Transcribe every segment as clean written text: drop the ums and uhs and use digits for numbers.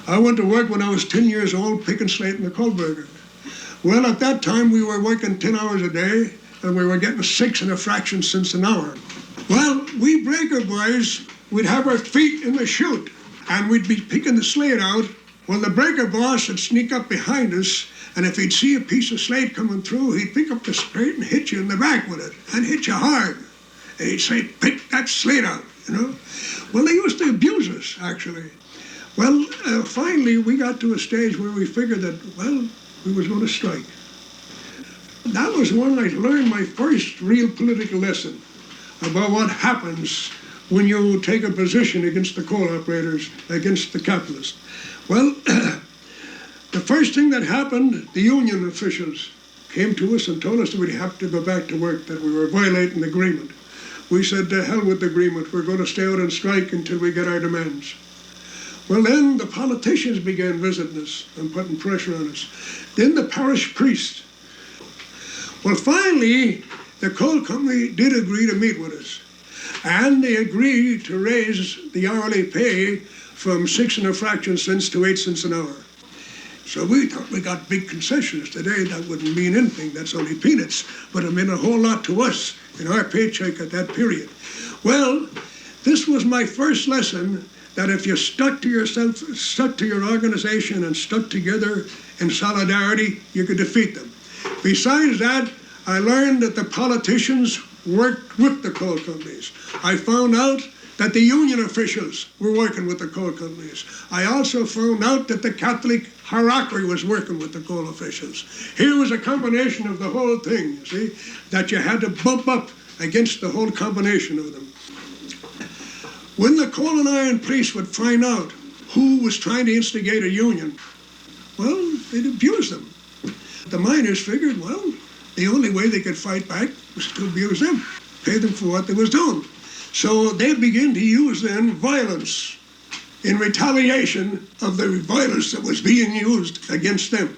I went to work when I was 10 years old picking slate in the Kohlberger. Well, at that time we were working 10 hours a day and we were getting 6 and a fraction cents an hour. Well, we breaker boys, we'd have our feet in the chute and we'd be picking the slate out. Well, the breaker boss would sneak up behind us, and if he'd see a piece of slate coming through, he'd pick up the slate and hit you in the back with it, and hit you hard. And he'd say, pick that slate out, you know. Well, they used to abuse us, actually. Well, finally, we got to a stage where we figured that, well, we was going to strike. That was when I learned my first real political lesson about what happens when you take a position against the coal operators, against the capitalists. Well, the first thing that happened, the union officials came to us and told us that we'd have to go back to work, that we were violating the agreement. We said, to hell with the agreement. We're going to stay out and strike until we get our demands. Well, then the politicians began visiting us and putting pressure on us. Then the parish priest. Well, finally, the coal company did agree to meet with us. And they agreed to raise the hourly pay from 6 and a fraction cents to 8 cents an hour. So we thought we got big concessions. Today that wouldn't mean anything, that's only peanuts, but it meant a whole lot to us in our paycheck at that period. Well, this was my first lesson that if you stuck to yourself, stuck to your organization and stuck together in solidarity, you could defeat them. Besides that, I learned that the politicians worked with the coal companies. I found out that the union officials were working with the coal companies. I also found out that the Catholic hierarchy was working with the coal officials. Here was a combination of the whole thing, you see, that you had to bump up against the whole combination of them. When the coal and iron police would find out who was trying to instigate a union, well, they'd abuse them. The miners figured, well, the only way they could fight back was to abuse them, pay them for what they was doing. So they began to use then violence in retaliation of the violence that was being used against them.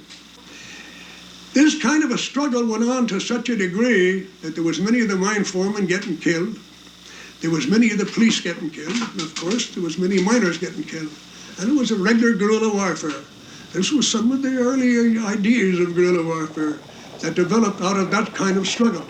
This kind of a struggle went on to such a degree that there was many of the mine foremen getting killed. There was many of the police getting killed. And of course, there was many miners getting killed. And it was a regular guerrilla warfare. This was some of the early ideas of guerrilla warfare that developed out of that kind of struggle.